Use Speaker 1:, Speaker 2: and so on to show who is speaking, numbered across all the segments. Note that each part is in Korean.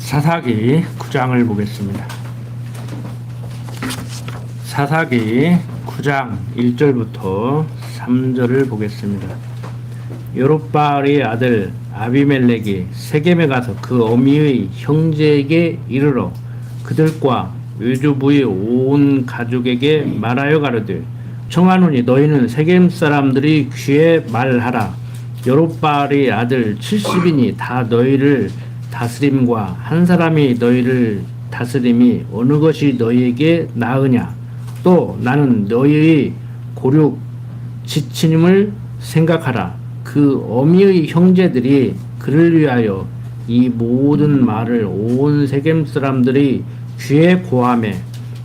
Speaker 1: 사사기 9장을 보겠습니다. 사사기 9장 1절부터 3절을 보겠습니다. 여롯바알의 아들 아비멜렉이 세겜에 가서 그 어미의 형제에게 이르러 그들과 외조부의 온 가족에게 말하여 가로되 청하노니 너희는 세겜 사람들이 귀에 말하라. 여롯바알의 아들 70인이 다 너희를 다스림과 한 사람이 너희를 다스림이 어느 것이 너희에게 나으냐. 또 나는 너희의 고륙 지친임을 생각하라. 그 어미의 형제들이 그를 위하여 이 모든 말을 온 세겜 사람들이 귀에 고하매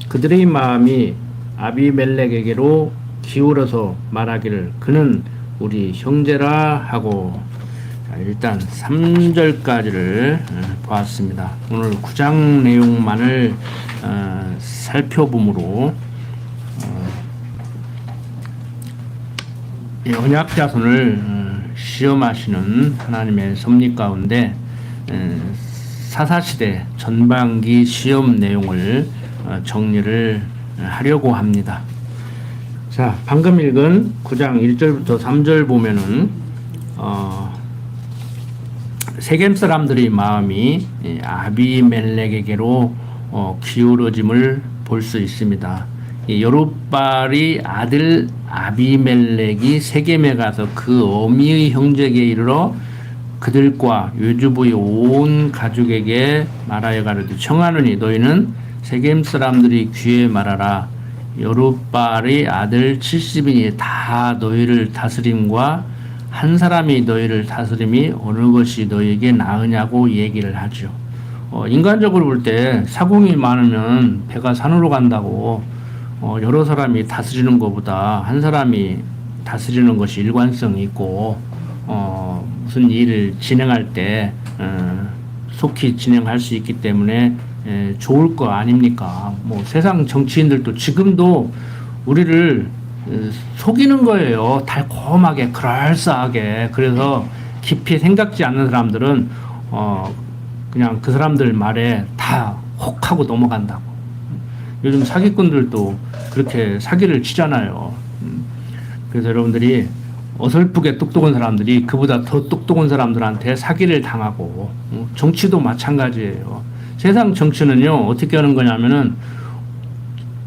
Speaker 1: 그들의 마음이 아비멜렉에게로 기울어서 말하기를 그는 우리 형제라 하고. 자, 일단 3절까지를 보았습니다. 오늘 9장 내용만을 살펴보므로 언약자손을 시험하시는 하나님의 섭리 가운데 사사시대 전반기 시험 내용을 정리를 하려고 합니다. 자, 방금 읽은 9장 1절부터 3절 보면은 세겜 사람들의 마음이 아비멜렉에게로 기울어짐을 볼 수 있습니다. 여롯바알의 아들 아비멜렉이 세겜에 가서 그 어미의 형제에게 이르러 그들과 외주부의 온 가족에게 말하여 가로되 청하노니 너희는 세겜 사람들이 귀에 말하라. 여롯바알의 아들 70인이 다 너희를 다스림과 한 사람이 너희를 다스림이 어느 것이 너희에게 나으냐고 얘기를 하죠. 인간적으로 볼 때 사공이 많으면 배가 산으로 간다고 여러 사람이 다스리는 것보다 한 사람이 다스리는 것이 일관성이 있고 무슨 일을 진행할 때 속히 진행할 수 있기 때문에 좋을 거 아닙니까? 뭐 세상 정치인들도 지금도 우리를 속이는 거예요. 달콤하게 그럴싸하게. 그래서 깊이 생각지 않는 사람들은 그냥 그 사람들 말에 다 혹하고 넘어간다고. 요즘 사기꾼들도 그렇게 사기를 치잖아요. 그래서 여러분들이 어설프게 똑똑한 사람들이 그보다 더 똑똑한 사람들한테 사기를 당하고 정치도 마찬가지예요. 세상 정치는요 어떻게 하는 거냐면은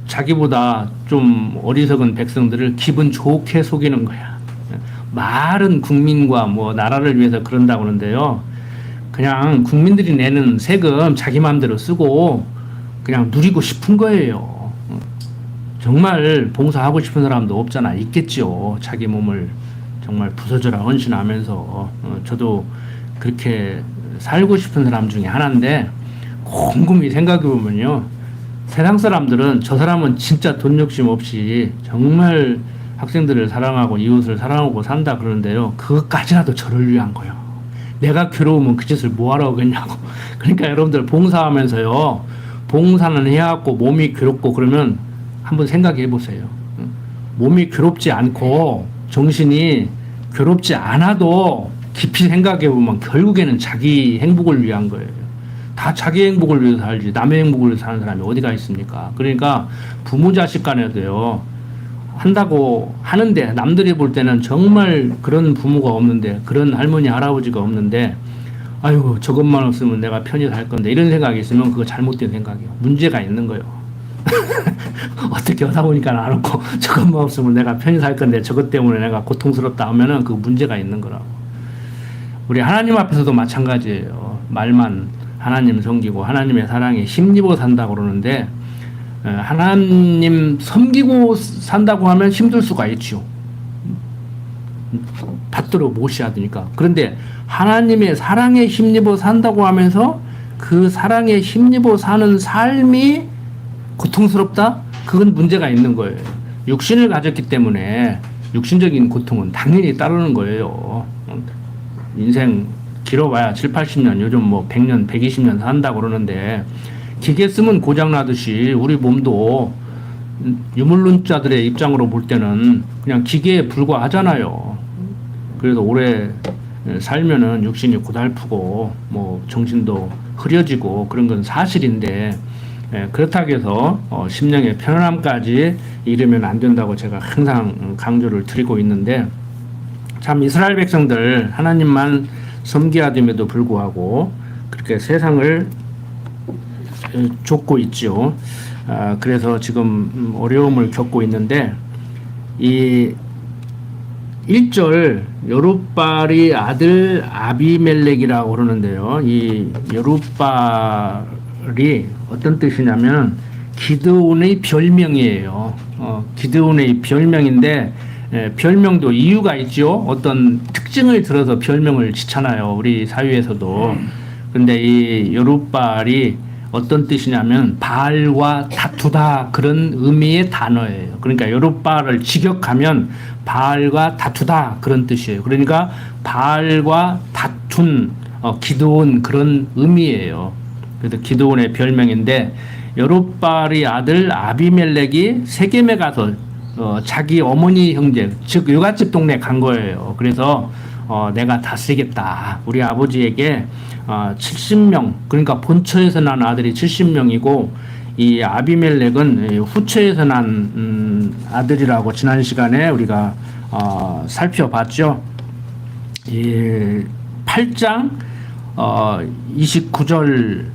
Speaker 1: 자기보다 좀 어리석은 백성들을 기분 좋게 속이는 거야. 말은 국민과 뭐 나라를 위해서 그런다고 하는데요. 그냥 국민들이 내는 세금 자기 마음대로 쓰고 그냥 누리고 싶은 거예요. 정말 봉사하고 싶은 사람도 없잖아. 있겠죠. 자기 몸을 정말 부서져라 헌신하면서 저도 그렇게 살고 싶은 사람 중에 하나인데 곰곰이 생각해 보면요. 세상 사람들은 저 사람은 진짜 돈 욕심 없이 정말 학생들을 사랑하고 이웃을 사랑하고 산다 그러는데요. 그것까지라도 저를 위한 거예요. 내가 괴로우면 그 짓을 뭐하러 하겠냐고. 그러니까 여러분들 봉사하면서요. 봉사는 해갖고 몸이 괴롭고 그러면 한번 생각해 보세요. 몸이 괴롭지 않고 정신이 괴롭지 않아도 깊이 생각해 보면 결국에는 자기 행복을 위한 거예요. 다 자기 행복을 위해서 살지 남의 행복을 위해서 사는 사람이 어디가 있습니까? 그러니까 부모 자식 간에도요. 한다고 하는데 남들이 볼 때는 정말 그런 부모가 없는데 그런 할머니 할아버지가 없는데 아이고 저것만 없으면 내가 편히 살 건데 이런 생각이 있으면 그거 잘못된 생각이에요. 문제가 있는 거예요. 어떻게 하다 보니까 안 없고 저것만 없으면 내가 편히 살 건데 저것 때문에 내가 고통스럽다 하면은 그 문제가 있는 거라고. 우리 하나님 앞에서도 마찬가지예요. 말만 하나님 섬기고 하나님의 사랑에 힘입어 산다고 그러는데 하나님 섬기고 산다고 하면 힘들 수가 있죠. 받들어 모셔야 되니까. 그런데 하나님의 사랑에 힘입어 산다고 하면서 그 사랑에 힘입어 사는 삶이 고통스럽다? 그건 문제가 있는 거예요. 육신을 가졌기 때문에 육신적인 고통은 당연히 따르는 거예요. 인생 길어봐야 7, 80년, 요즘 뭐 100년, 120년 산다고 그러는데 기계 쓰면 고장나듯이 우리 몸도 유물론자들의 입장으로 볼 때는 그냥 기계에 불과하잖아요. 그래서 오래 살면은 육신이 고달프고 뭐 정신도 흐려지고 그런 건 사실인데 그렇다고 해서 심령의 편안함까지 이르면 안 된다고 제가 항상 강조를 드리고 있는데 참 이스라엘 백성들 하나님만 섬기하됨에도 불구하고 그렇게 세상을 쫓고 있죠. 그래서 지금 어려움을 겪고 있는데 이 1절 여룻발이 아들 아비멜렉이라고 그러는데요. 이 여룻발이 어떤 뜻이냐면 기드온의 별명이에요. 기드온의 별명인데 별명도 이유가 있죠. 어떤 특징을 들어서 별명을 짓잖아요. 우리 사회에서도. 근데 이 여룻발이 어떤 뜻이냐면 바알과 다투다 그런 의미의 단어예요. 그러니까 여룻발을 직역하면 바알과 다투다 그런 뜻이에요. 그러니까 바알과 다툰 기드온 그런 의미예요. 그래서 기드온의 별명인데 여룻발의 아들 아비멜렉이 세겜에 가서 자기 어머니 형제 즉 여갓집 동네 간 거예요. 그래서 내가 다스리겠다. 우리 아버지에게 70명 그러니까 본처에서 난 아들이 70명이고 이 아비멜렉은 후처에서 난 아들이라고 지난 시간에 우리가 살펴봤죠. 이 8장 29절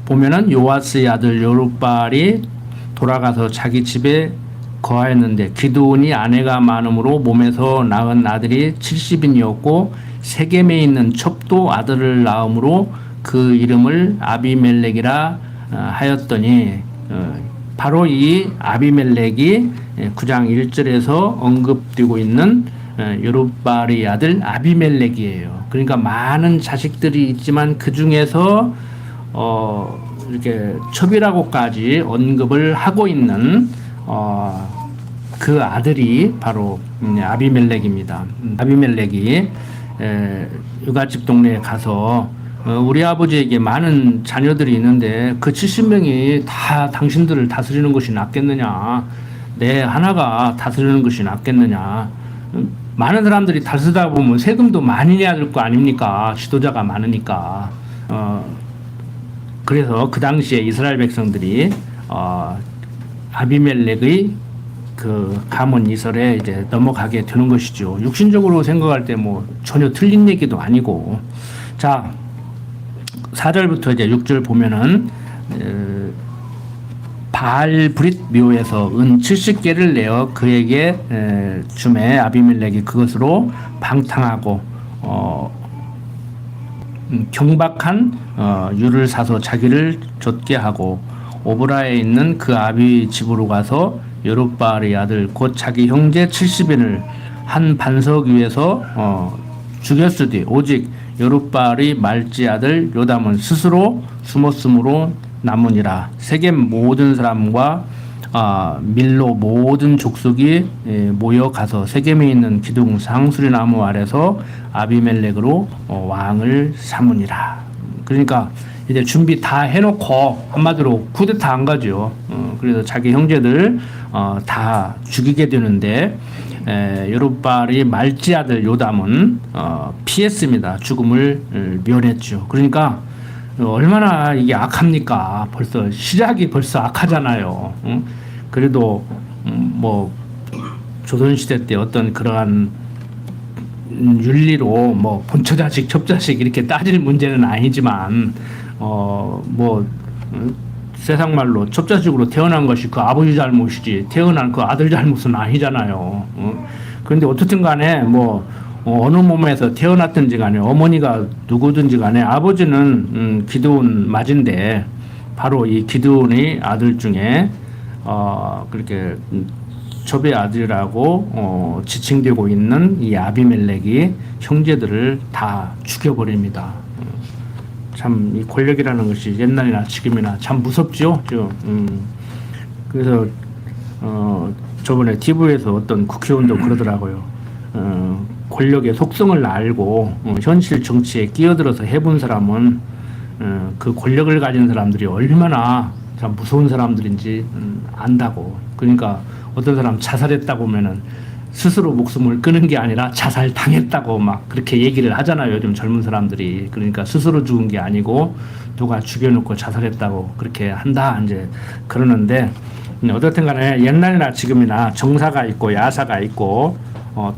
Speaker 1: 보면은 요아스의 아들 여룻발이 돌아가서 자기 집에 거하였는데 기드온이 아내가 많음으로 몸에서 낳은 아들이 70인이었고 세겜에 있는 첩도 아들을 낳음으로 그 이름을 아비멜렉이라 하였더니 바로 이 아비멜렉이 9장 1절에서 언급되고 있는 여룻발의 아들 아비멜렉이에요. 그러니까 많은 자식들이 있지만 그 중에서 이렇게 첩이라고까지 언급을 하고 있는 그 아들이 바로 아비멜렉입니다. 아비멜렉이 여갓집 동네에 가서 우리 아버지에게 많은 자녀들이 있는데 그 70명이 다 당신들을 다스리는 것이 낫겠느냐, 내 하나가 다스리는 것이 낫겠느냐. 많은 사람들이 다스리다 보면 세금도 많이 내야 될 거 아닙니까? 지도자가 많으니까. 그래서 그 당시에 이스라엘 백성들이 아비멜렉의 그 가문 이설에 이제 넘어가게 되는 것이죠. 육신적으로 생각할 때 뭐 전혀 틀린 얘기도 아니고. 자, 4절부터 이제 6절 보면은 바알 브릿 묘에서 은 70개를 내어 그에게 주매 아비멜렉이 그것으로 방탕하고 경박한 유를 사서 자기를 좇게 하고 오브라에 있는 그 아비 집으로 가서 여룻바알의 아들 곧 자기 형제 70인을 한 반석 위에서 죽였으되 오직 여룻바알의 말지 아들 요담은 스스로 숨었으므로 남으니라. 세겜 모든 사람과 밀로 모든 족속이 모여 가서 세겜에 있는 기둥 상수리 나무 아래서 아비멜렉으로 왕을 삼으니라. 그러니까 이제 준비 다 해놓고 한마디로 쿠데타 한 거죠. 그래서 자기 형제들 다 죽이게 되는데 여룻바알의 말지 아들 요담은 피했습니다. 죽음을 면했죠. 그러니까 얼마나 이게 악합니까? 벌써 시작이 벌써 악하잖아요. 그래도 뭐 조선시대 때 어떤 그러한 윤리로 뭐 본처자식 첩자식 이렇게 따질 문제는 아니지만 세상 말로 첩자식으로 태어난 것이 그 아버지 잘못이지 태어난 그 아들 잘못은 아니잖아요. 그런데 어떻든 간에 어느 몸에서 태어났든지 간에 어머니가 누구든지 간에 아버지는 기드온 맞은데 바로 이 기드온의 아들 중에 그렇게 첩의 아들이라고 지칭되고 있는 이 아비멜렉이 형제들을 다 죽여버립니다. 참 이 권력이라는 것이 옛날이나 지금이나 참 무섭죠. 그래서 저번에 TV에서 어떤 국회의원도 그러더라고요. 권력의 속성을 알고 현실 정치에 끼어들어서 해본 사람은 그 권력을 가진 사람들이 얼마나 참 무서운 사람들인지 안다고. 그러니까 어떤 사람 자살했다고 하면은 스스로 목숨을 끊은 게 아니라 자살당했다고 막 그렇게 얘기를 하잖아요. 요즘 젊은 사람들이. 그러니까 스스로 죽은 게 아니고 누가 죽여놓고 자살했다고 그렇게 한다 이제 그러는데, 어쨌든 간에 옛날이나 지금이나 정사가 있고 야사가 있고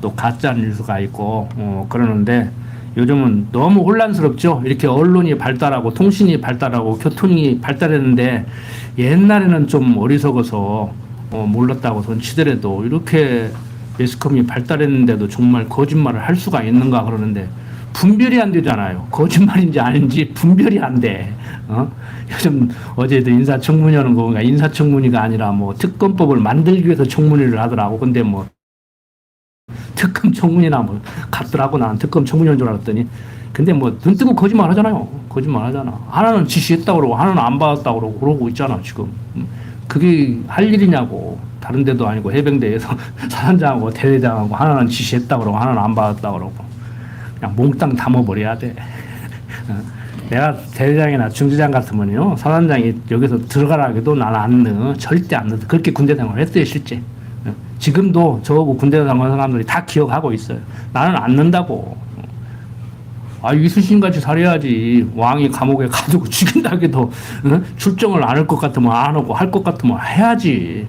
Speaker 1: 또 가짜 뉴스가 있고 그러는데, 요즘은 너무 혼란스럽죠. 이렇게 언론이 발달하고 통신이 발달하고 교통이 발달했는데, 옛날에는 좀 어리석어서 몰랐다고 손치더라도 이렇게 매스컴이 발달했는데도 정말 거짓말을 할 수가 있는가 그러는데, 분별이 안 되잖아요. 거짓말인지 아닌지 분별이 안 돼. 요즘 어제도 인사청문회 하는 거 보니까 인사청문회가 아니라 뭐 특검법을 만들기 위해서 청문회를 하더라고. 근데 뭐 특검 청문회나 뭐 같더라고. 나는 특검 청문회인 줄 알았더니. 근데 뭐 눈 뜨고 거짓말 하잖아요. 거짓말 하잖아. 하나는 지시했다고 그러고 하나는 안 받았다고 그러고 그러고 있잖아 지금. 그게 할 일이냐고. 다른 데도 아니고 해병대에서 사단장하고 대대장하고 하나는 지시했다고 그러고 하나는 안 받았다고 그러고 그냥 몽땅 담아버려야 돼. 내가 대대장이나 중대장 같으면요, 사단장이 여기서 들어가라 해도 나는 안 넣어. 절대 안 넣어. 그렇게 군대 생활을 했어요 실제. 지금도 저하고 군대 생활하는 사람들이 다 기억하고 있어요. 나는 안 넣는다고. 이순신같이 살아야지. 왕이 감옥에 가두고 죽인다 해도 출정을 안 할 것 같으면 안 하고 할 것 같으면 해야지.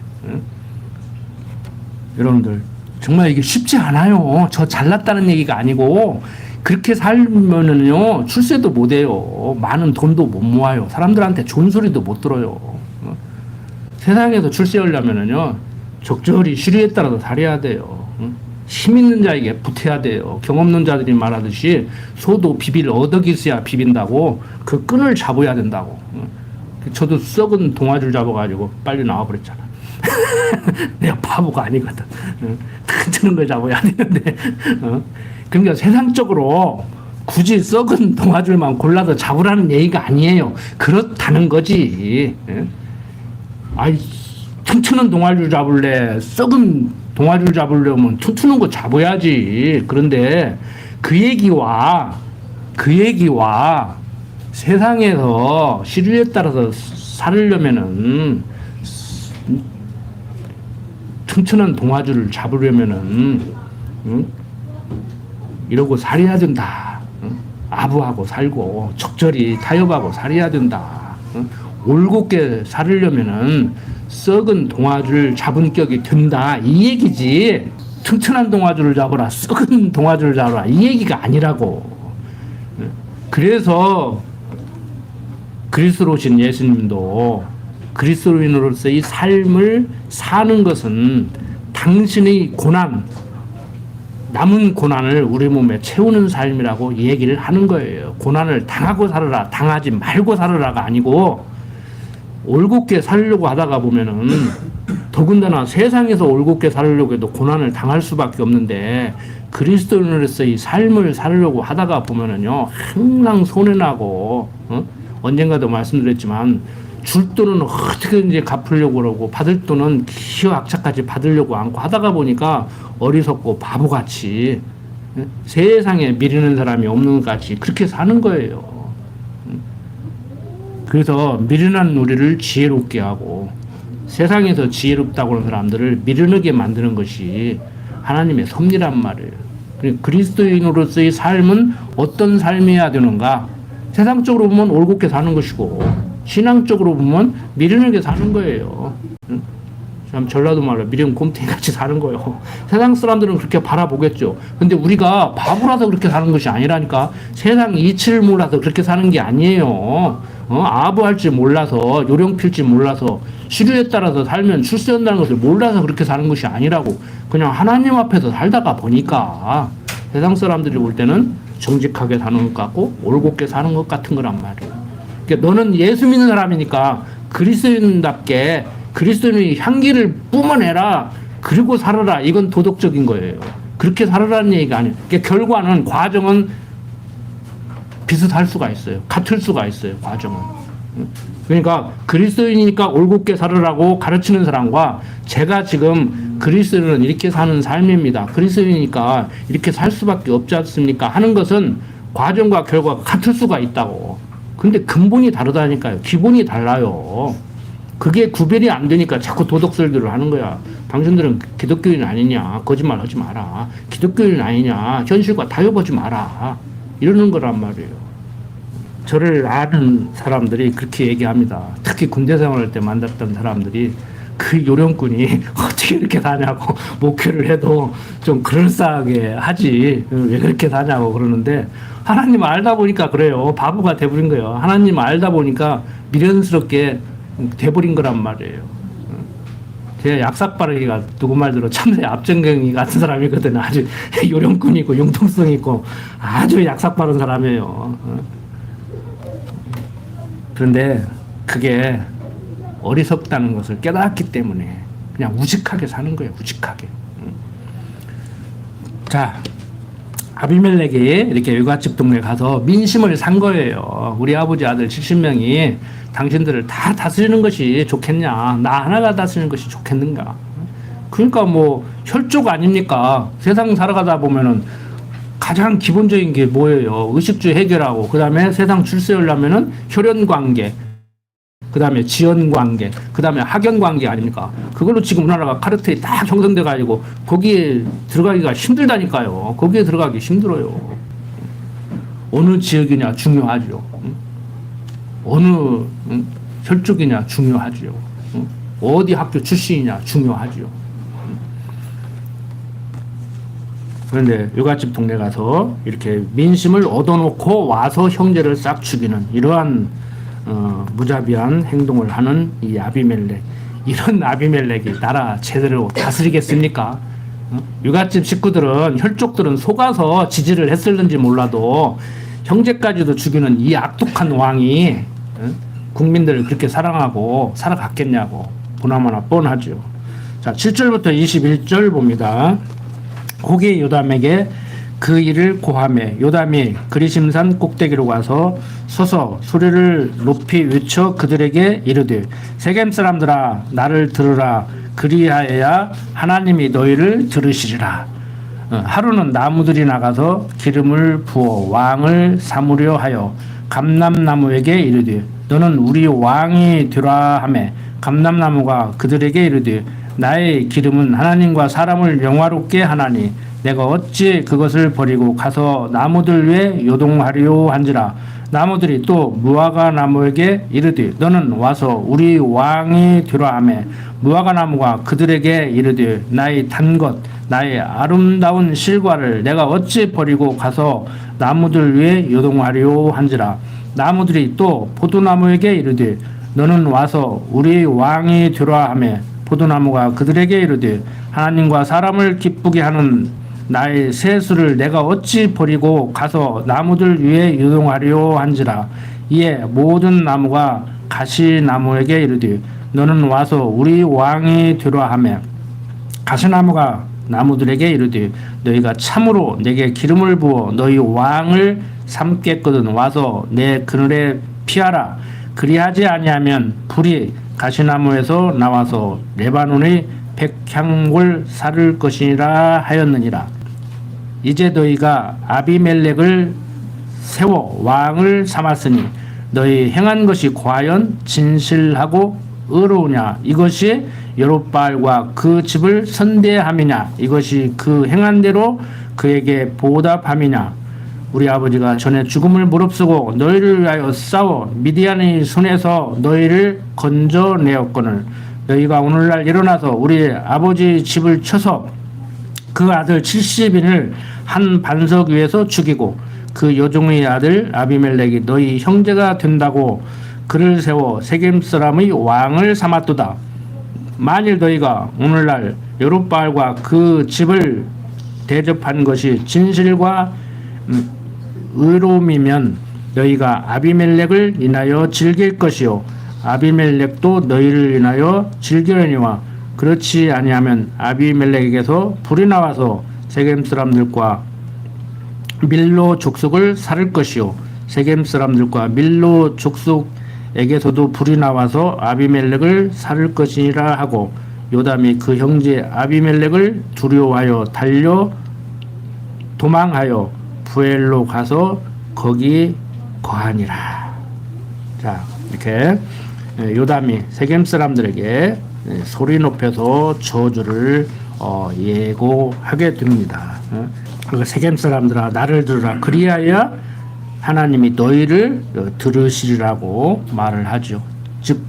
Speaker 1: 여러분들 정말 이게 쉽지 않아요. 저 잘났다는 얘기가 아니고, 그렇게 살면은요 출세도 못 해요. 많은 돈도 못 모아요. 사람들한테 좋은 소리도 못 들어요. 세상에서 출세하려면은요 적절히 시류에 따라서 살아야 돼요. 힘 있는 자에게 붙어야 돼요. 경험 없는 자들이 말하듯이 소도 비빌 어덕이 있어야 비빈다고, 그 끈을 잡아야 된다고. 저도 썩은 동아줄 잡아가지고 빨리 나와버렸잖아. 내가 바보가 아니거든. 튼튼한 걸 잡아야 되는데. 그러니까 세상적으로 굳이 썩은 동아줄만 골라서 잡으라는 얘기가 아니에요. 그렇다는 거지. 튼튼한 동아줄 잡을래? 썩은 동아줄 잡으려면 튼튼한 거 잡아야지. 그런데 그 얘기와 세상에서 시류에 따라서 살으려면은, 튼튼한 동아줄을 잡으려면은 이러고 살아야 된다. 아부하고 살고 적절히 타협하고 살아야 된다. 올곧게 살으려면은 썩은 동아줄 잡은 격이 든다, 이 얘기지. 튼튼한 동아줄을 잡아라, 썩은 동아줄을 잡아라, 이 얘기가 아니라고. 그래서 그리스도로 오신 예수님도 그리스도인으로서의 삶을 사는 것은 당신의 고난, 남은 고난을 우리 몸에 채우는 삶이라고 얘기를 하는 거예요. 고난을 당하고 살아라, 당하지 말고 살아라가 아니고, 올곧게 살려고 하다가 보면은, 더군다나 세상에서 올곧게 살려고 해도 고난을 당할 수밖에 없는데, 그리스도인으로서의 삶을 살려고 하다가 보면은요 항상 손해나고, 언젠가도 말씀드렸지만 줄 돈은 어떻게든지 갚으려고 그러고 받을 돈은 기어악착같이 받으려고 않고 하다가 보니까 어리석고 바보같이, 세상에 미루는 사람이 없는 것 같이 그렇게 사는 거예요. 그래서 미련한 우리를 지혜롭게 하고, 세상에서 지혜롭다고 하는 사람들을 미련하게 만드는 것이 하나님의 섭리란 말이에요. 그리스도인으로서의 삶은 어떤 삶이어야 되는가? 세상적으로 보면 올곧게 사는 것이고, 신앙적으로 보면 미련하게 사는 거예요. 참 전라도 말로 미련 곰탱이 같이 사는 거예요. 세상 사람들은 그렇게 바라보겠죠. 근데 우리가 바보라서 그렇게 사는 것이 아니라니까. 세상 이치를 몰라서 그렇게 사는 게 아니에요. 아부할 줄 몰라서, 요령필 줄 몰라서, 시류에 따라서 살면 출세한다는 것을 몰라서 그렇게 사는 것이 아니라고. 그냥 하나님 앞에서 살다가 보니까 세상 사람들이 볼 때는 정직하게 사는 것 같고 올곧게 사는 것 같은 거란 말이에요. 그러니까 너는 예수 믿는 사람이니까 그리스도인답게 그리스도인의 향기를 뿜어내라, 그리고 살아라. 이건 도덕적인 거예요. 그렇게 살아라는 얘기가 아니에요. 그러니까 결과는, 과정은 비슷할 수가 있어요. 같을 수가 있어요. 과정은. 그러니까 그리스도인이니까 올곧게 살으라고 가르치는 사람과, 제가 지금 그리스도인은 이렇게 사는 삶입니다, 그리스도인이니까 이렇게 살 수밖에 없지 않습니까 하는 것은 과정과 결과가 같을 수가 있다고. 근데 근본이 다르다니까요. 기본이 달라요. 그게 구별이 안 되니까 자꾸 도덕설교를 하는 거야. 당신들은 기독교인 아니냐, 거짓말 하지 마라, 기독교인 아니냐, 현실과 타협하지 마라, 이러는 거란 말이에요. 저를 아는 사람들이 그렇게 얘기합니다. 특히 군대 생활할 때 만났던 사람들이 그 요령꾼이 어떻게 이렇게 사냐고, 목회를 해도 좀 그럴싸하게 하지 왜 그렇게 사냐고 그러는데, 하나님 알다 보니까 그래요. 바보가 돼버린 거예요. 하나님 알다 보니까 미련스럽게 돼버린 거란 말이에요. 제 약삭빠르기가 누구 말대로 참새 앞전경이 같은 사람이거든요. 아주 요령꾼이 있고 융통성 있고 아주 약삭빠른 사람이에요. 그런데 그게 어리석다는 것을 깨닫기 때문에 그냥 우직하게 사는 거예요. 우직하게. 자, 아비멜렉이 이렇게 유가집 동네 가서 민심을 산 거예요. 우리 아버지 아들 70명이 당신들을 다 다스리는 것이 좋겠냐, 나 하나가 다스리는 것이 좋겠는가. 그러니까 뭐 혈족 아닙니까? 세상 살아가다 보면은 가장 기본적인 게 뭐예요? 의식주 해결하고, 그 다음에 세상 출세하려면은 혈연관계, 그 다음에 지연관계, 그 다음에 학연관계 아닙니까? 그걸로 지금 우리나라가 카르텔이 딱 형성돼 가지고 거기에 들어가기가 힘들다니까요. 거기에 들어가기 힘들어요. 어느 지역이냐 중요하죠. 어느 혈족이냐 중요하죠. 어디 학교 출신이냐 중요하죠. 그런데 유가집 동네 가서 이렇게 민심을 얻어놓고 와서 형제를 싹 죽이는 이러한 무자비한 행동을 하는 이 아비멜렉, 이런 아비멜렉이 나라 제대로 다스리겠습니까? 유가집 식구들은, 혈족들은 속아서 지지를 했을는지 몰라도 형제까지도 죽이는 이 악독한 왕이 국민들을 그렇게 사랑하고 살아갔겠냐고 보나마나 뻔하죠. 자, 7절부터 21절 봅니다. 후기 요담에게 그 일을 고하매 요담이 그리심산 꼭대기로 가서 서서 소리를 높이 외쳐 그들에게 이르되, 세겜 사람들아 나를 들으라. 그리하여야 하나님이 너희를 들으시리라. 하루는 나무들이 나가서 기름을 부어 왕을 삼으려 하여 감람나무에게 이르되, 너는 우리 왕이 되라 하매, 감람나무가 그들에게 이르되, 나의 기름은 하나님과 사람을 영화롭게 하나니 내가 어찌 그것을 버리고 가서 나무들 위에 요동하려 한지라. 나무들이 또 무화과 나무에게 이르되, 너는 와서 우리 왕이 되라 하매, 무화과 나무가 그들에게 이르되, 나의 단 것 나의 아름다운 실과를 내가 어찌 버리고 가서 나무들 위에 요동하려 한지라. 나무들이 또 포도나무에게 이르되, 너는 와서 우리 왕이 되라 하매, 포도나무가 그들에게 이르되, 하나님과 사람을 기쁘게 하는 나의 세수를 내가 어찌 버리고 가서 나무들 위에 유동하려 한지라. 이에 모든 나무가 가시나무에게 이르되, 너는 와서 우리 왕이 되라 하매, 가시나무가 나무들에게 이르되, 너희가 참으로 내게 기름을 부어 너희 왕을 삼겠거든 와서 내 그늘에 피하라. 그리하지 아니하면 불이 가시나무에서 나와서 레바논의 백향골 사를 것이니라 하였느니라. 이제 너희가 아비멜렉을 세워 왕을 삼았으니 너희 행한 것이 과연 진실하고 의로우냐? 이것이 여롯바알과 그 집을 선대함이냐? 이것이 그 행한 대로 그에게 보답함이냐? 우리 아버지가 전에 죽음을 무릅쓰고 너희를 위하여 싸워 미디안의 손에서 너희를 건져내었거늘 너희가 오늘날 일어나서 우리 아버지 집을 쳐서 그 아들 70인을 한 반석 위에서 죽이고 그 여종의 아들 아비멜렉이 너희 형제가 된다고 그를 세워 세겜 사람의 왕을 삼았도다. 만일 너희가 오늘날 여롯바알과 그 집을 대접한 것이 진실과 의로움이면 너희가 아비멜렉을 인하여 즐길 것이요 아비멜렉도 너희를 인하여 즐기려니와 그렇지 아니하면 아비멜렉에게서 불이 나와서 세겜 사람들과 밀로 족속을 살을 것이요 세겜 사람들과 밀로 족속에게서도 불이 나와서 아비멜렉을 살을 것이라 하고 요담이 그 형제 아비멜렉을 두려워하여 달려 도망하여 부엘로 가서 거기 거하니라. 자, 이렇게 요담이 세겜 사람들에게 소리 높여서 저주를 예고하게 됩니다. 그 세겜 사람들아 나를 들으라 그리하여 하나님이 너희를 들으시리라고 말을 하죠. 즉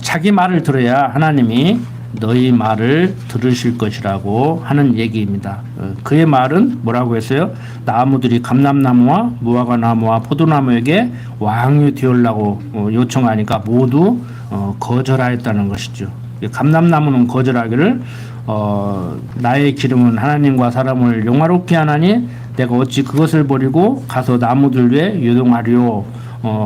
Speaker 1: 자기 말을 들어야 하나님이 너희 말을 들으실 것이라고 하는 얘기입니다. 그의 말은 뭐라고 했어요? 나무들이 감람나무와 무화과나무와 포도나무에게 왕이 되으려고 요청하니까 모두 거절하였다는 것이죠. 감람나무는 거절하기를 나의 기름은 하나님과 사람을 영화롭게 하나니 내가 어찌 그것을 버리고 가서 나무들 위에 요동하리요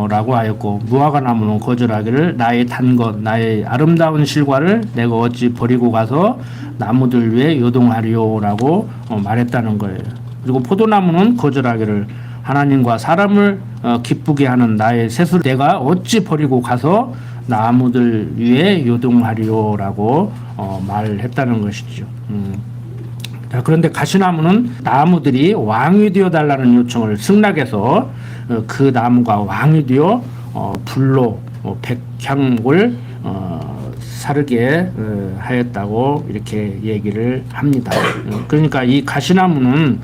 Speaker 1: 라고 하였고, 무화과나무는 거절하기를 나의 단 것 나의 아름다운 실과를 내가 어찌 버리고 가서 나무들 위에 요동하리요 라고 말했다는 거예요. 그리고 포도나무는 거절하기를 하나님과 사람을 기쁘게 하는 나의 셋을 내가 어찌 버리고 가서 나무들 위에 요동하리요 라고 말했다는 것이죠. 자, 그런데 가시나무는 나무들이 왕이 되어 달라는 요청을 승낙해서 그 나무가 왕이 되어 불로 백향을 사르게 하였다고 이렇게 얘기를 합니다. 그러니까 이 가시나무는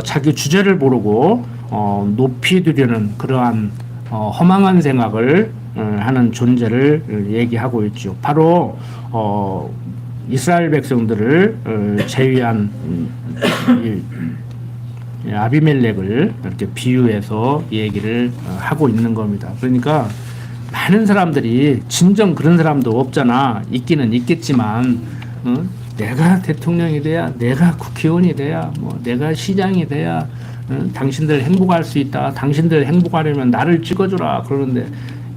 Speaker 1: 자기 주제를 모르고 높이 두려는 그러한 허망한 생각을 하는 존재를 얘기하고 있죠. 바로 이스라엘 백성들을 제위한 아비멜렉을 이렇게 비유해서 얘기를 하고 있는 겁니다. 그러니까 많은 사람들이 진정 그런 사람도 없잖아. 있기는 있겠지만 내가 대통령이 돼야, 내가 국회의원이 돼야, 뭐 내가 시장이 돼야 당신들 행복할 수 있다. 당신들 행복하려면 나를 찍어주라 그러는데,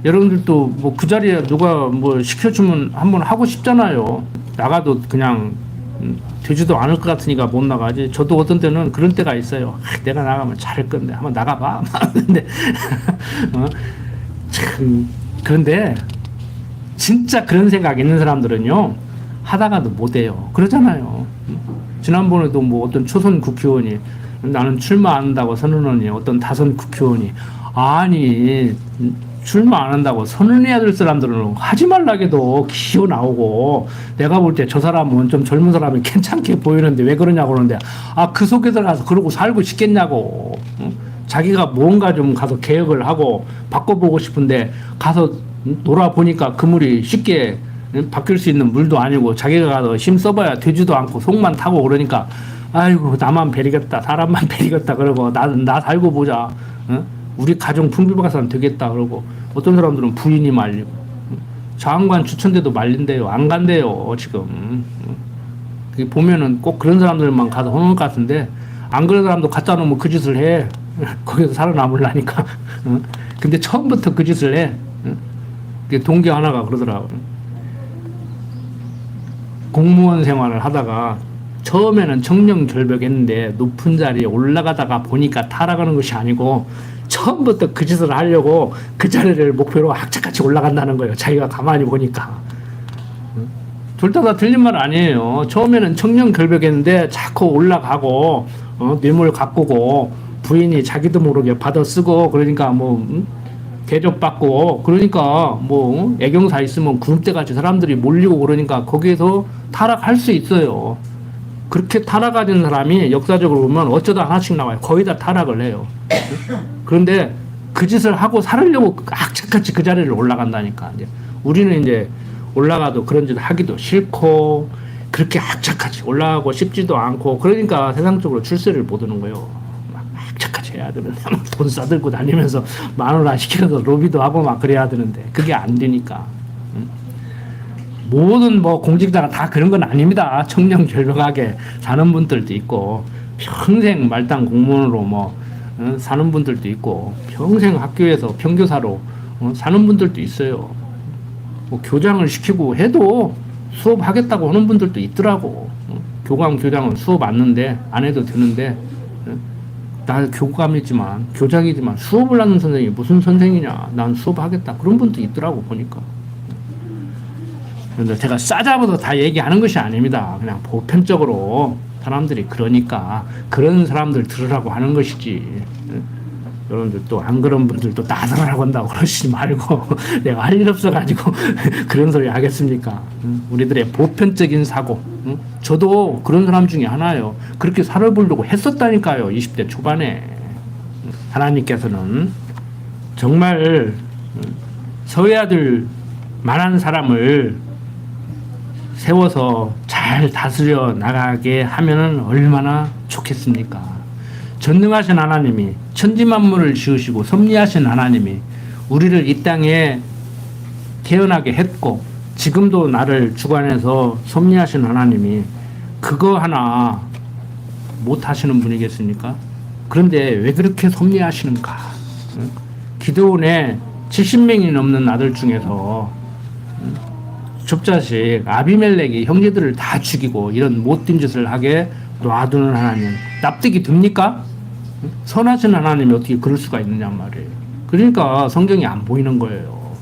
Speaker 1: 여러분들도 뭐 그 자리에 누가 뭐 시켜주면 한번 하고 싶잖아요. 나가도 그냥 되지도 않을 것 같으니까 못 나가지. 저도 어떤 때는 그런 때가 있어요. 내가 나가면 잘할 건데 한번 나가봐. 근데 참, 그런데 진짜 그런 생각 있는 사람들은요 하다가도 못해요. 그러잖아요. 지난번에도 뭐 어떤 초선 국회의원이 나는 출마 안 한다고 선언하니, 어떤 다선 국회의원이 아니 출마 안 한다고 선언해야 될 사람들은 하지 말라게도 기어 나오고, 내가 볼 때 저 사람은 좀 젊은 사람이 괜찮게 보이는데 왜 그러냐고 그러는데, 그 속에 들어가서 그러고 살고 싶겠냐고. 자기가 뭔가 좀 가서 개혁을 하고 바꿔보고 싶은데 가서 놀아보니까 그 물이 쉽게 바뀔 수 있는 물도 아니고, 자기가 가서 힘 써봐야 되지도 않고 속만 타고 그러니까 아이고 나만 베리겠다, 사람만 베리겠다 그러고 나 살고 보자. 우리 가정 풍비박산 되겠다 그러고, 어떤 사람들은 부인이 말리고, 장관 추천돼도 말린대요. 안 간대요 지금. 보면은 꼭 그런 사람들만 가서 하는 것 같은데, 안 그런 사람도 갖다 놓으면 그 짓을 해. 거기서 살아남으려니까. 근데 처음부터 그 짓을 해. 동기 하나가 그러더라고. 공무원 생활을 하다가 처음에는 청렴절벽했는데 높은 자리에 올라가다가 보니까 타락하는 것이 아니고, 처음부터 그 짓을 하려고 그 자리를 목표로 악착같이 올라간다는 거예요. 자기가 가만히 보니까. 둘 다 틀린 말 아니에요. 처음에는 청렴결벽했는데 자꾸 올라가고 뇌물 가꾸고, 부인이 자기도 모르게 받아 쓰고, 그러니까 뭐 대접받고, 그러니까 뭐 애경사 있으면 구름대같이 사람들이 몰리고, 그러니까 거기에서 타락할 수 있어요. 그렇게 타락하는 사람이 역사적으로 보면 어쩌다 하나씩 나와요. 거의 다 타락을 해요. 그런데 그 짓을 하고 살으려고 악착같이 그 자리를 올라간다니까. 이제 우리는 이제 올라가도 그런 짓 하기도 싫고, 그렇게 악착같이 올라가고 싶지도 않고, 그러니까 세상적으로 출세를 못 하는 거예요. 막 악착같이 해야 되는데, 돈 싸들고 다니면서 만 원 안 시켜서 로비도 하고 막 그래야 되는데, 그게 안 되니까. 모든 뭐 공직자가 다 그런 건 아닙니다. 청렴결벽하게 사는 분들도 있고, 평생 말단 공무원으로 뭐 사는 분들도 있고, 평생 학교에서 평교사로 사는 분들도 있어요. 뭐 교장을 시키고 해도 수업하겠다고 하는 분들도 있더라고. 교감 교장은 수업 안 해도 되는데, 나 교감이지만 교장이지만 수업을 하는 선생님이 무슨 선생이냐, 난 수업하겠다, 그런 분도 있더라고 보니까. 그런데 제가 싸잡아서 다 얘기하는 것이 아닙니다. 그냥 보편적으로 사람들이 그러니까 그런 사람들 들으라고 하는 것이지. 여러분들 또 안 그런 분들도 나성을 하고 한다고 그러시지 말고 내가 할 일 없어가지고 그런 소리 하겠습니까? 우리들의 보편적인 사고. 저도 그런 사람 중에 하나예요. 그렇게 살아보려고 했었다니까요. 20대 초반에. 하나님께서는 정말 서해아들 만한 사람을 세워서 잘 다스려 나가게 하면은 얼마나 좋겠습니까? 전능하신 하나님이 천지만물을 지으시고 섭리하신 하나님이 우리를 이 땅에 태어나게 했고 지금도 나를 주관해서 섭리하신 하나님이 그거 하나 못 하시는 분이겠습니까? 그런데 왜 그렇게 섭리하시는가? 기드온의 70명이 넘는 아들 중에서 족자식 아비멜렉이 형제들을 다 죽이고 이런 못된 짓을 하게 놔두는 하나님 납득이 됩니까? 선하신 하나님이 어떻게 그럴 수가 있느냐 말이에요. 그러니까 성경이 안 보이는 거예요.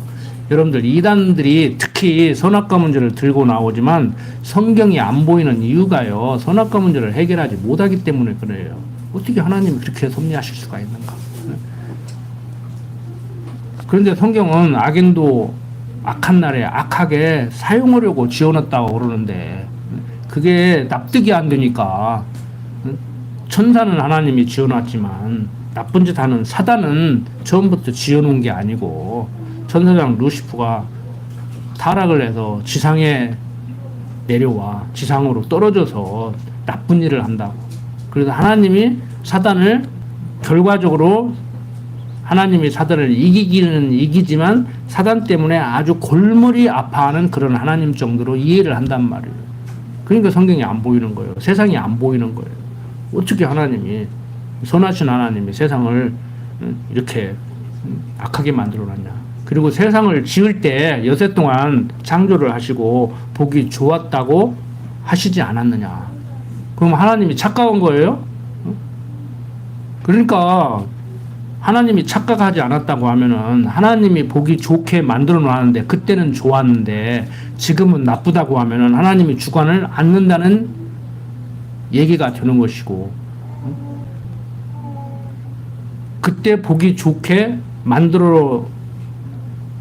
Speaker 1: 여러분들 이단들이 특히 선악과 문제를 들고 나오지만 성경이 안 보이는 이유가요. 선악과 문제를 해결하지 못하기 때문에 그래요. 어떻게 하나님이 그렇게 섭리하실 수가 있는가? 그런데 성경은 악인도 악한 날에 악하게 사용하려고 지어놨다고 그러는데 그게 납득이 안 되니까 천사는 하나님이 지어놨지만 나쁜 짓 하는 사단은 처음부터 지어놓은 게 아니고 천사장 루시프가 타락을 해서 지상에 내려와 지상으로 떨어져서 나쁜 일을 한다고. 그래서 하나님이 사단을 결과적으로 하나님이 사단을 이기기는 이기지만 사단 때문에 아주 골머리 아파하는 그런 하나님 정도로 이해를 한단 말이에요. 그러니까 성경이 안 보이는 거예요. 세상이 안 보이는 거예요. 어떻게 하나님이 선하신 하나님이 세상을 이렇게 악하게 만들어놨냐. 그리고 세상을 지을 때 여세 동안 창조를 하시고 보기 좋았다고 하시지 않았느냐. 그럼 하나님이 착각한 거예요? 그러니까 하나님이 착각하지 않았다고 하면은 하나님이 보기 좋게 만들어 놨는데 그때는 좋았는데 지금은 나쁘다고 하면은 하나님이 주관을 않는다는 얘기가 되는 것이고 그때 보기 좋게 만들어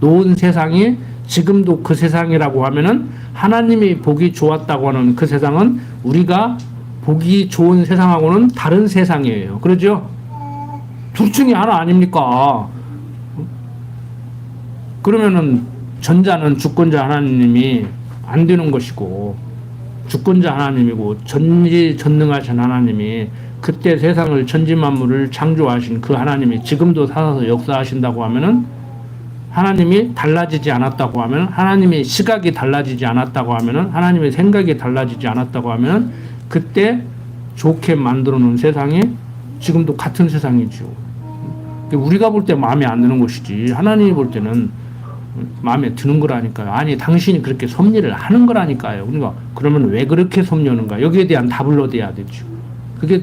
Speaker 1: 놓은 세상이 지금도 그 세상이라고 하면은 하나님이 보기 좋았다고 하는 그 세상은 우리가 보기 좋은 세상하고는 다른 세상이에요. 그러죠? 둘 중에 하나 아닙니까? 그러면은 전자는 주권자 하나님이 안 되는 것이고 주권자 하나님이고 전지전능하신 하나님이 그때 세상을 천지만물을 창조하신 그 하나님이 지금도 살아서 역사하신다고 하면은 하나님이 달라지지 않았다고 하면 하나님의 시각이 달라지지 않았다고 하면은 하나님의 생각이 달라지지 않았다고 하면 그때 좋게 만들어 놓은 세상이 지금도 같은 세상이죠. 우리가 볼 때 마음에 안 드는 것이지 하나님이 볼 때는 마음에 드는 거라니까요. 아니 당신이 그렇게 섭리를 하는 거라니까요. 그러니까 그러면 왜 그렇게 섭리하는가? 여기에 대한 답을 얻어야 되죠. 그게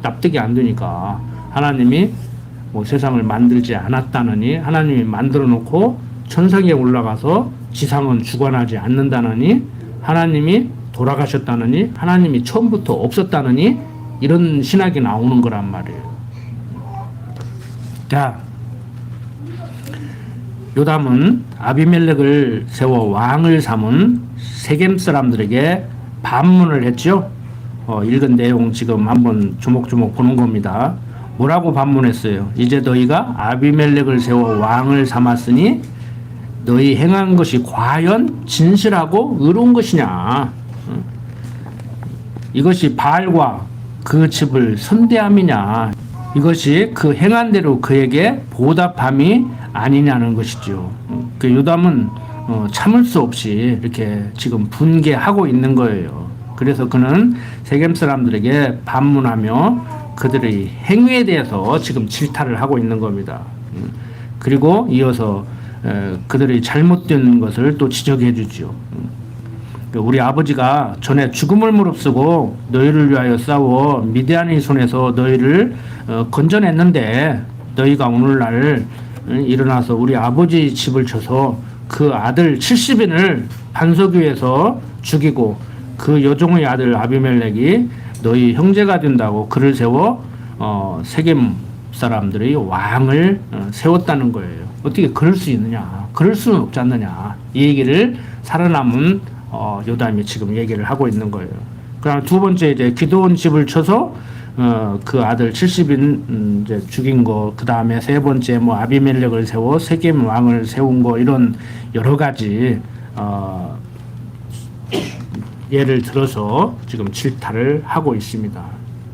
Speaker 1: 납득이 안 되니까 하나님이 뭐 세상을 만들지 않았다느니 하나님이 만들어 놓고 천상에 올라가서 지상은 주관하지 않는다느니 하나님이 돌아가셨다느니 하나님이 처음부터 없었다느니 이런 신학이 나오는 거란 말이에요. 자, 요담은 아비멜렉을 세워 왕을 삼은 세겜 사람들에게 반문을 했죠. 읽은 내용 지금 한번 조목조목 보는 겁니다. 뭐라고 반문했어요? 이제 너희가 아비멜렉을 세워 왕을 삼았으니 너희 행한 것이 과연 진실하고 의로운 것이냐? 이것이 바알과 그 집을 선대함이냐? 이것이 그 행한 대로 그에게 보답함이 아니냐는 것이죠. 그 요담은 참을 수 없이 이렇게 지금 분개하고 있는 거예요. 그래서 그는 세겜 사람들에게 반문하며 그들의 행위에 대해서 지금 질타를 하고 있는 겁니다. 그리고 이어서 그들의 잘못된 것을 또 지적해 주죠. 우리 아버지가 전에 죽음을 무릅쓰고 너희를 위하여 싸워 미디안의 손에서 너희를 건져냈는데 너희가 오늘날 일어나서 우리 아버지 집을 쳐서 그 아들 70인을 반석 위에서 죽이고 그 여종의 아들 아비멜렉이 너희 형제가 된다고 그를 세워 세겜 사람들이 왕을 세웠다는 거예요. 어떻게 그럴 수 있느냐? 그럴 수는 없지 않느냐? 이 얘기를 살아남은 요담이 지금 얘기를 하고 있는 거예요. 그다음 두 번째 이제 기드온 집을 쳐서 그 아들 70인 이제 죽인 거, 그 다음에 세 번째 뭐 아비멜렉을 세워 세겜 왕을 세운 거, 이런 여러 가지 예를 들어서 지금 질타를 하고 있습니다.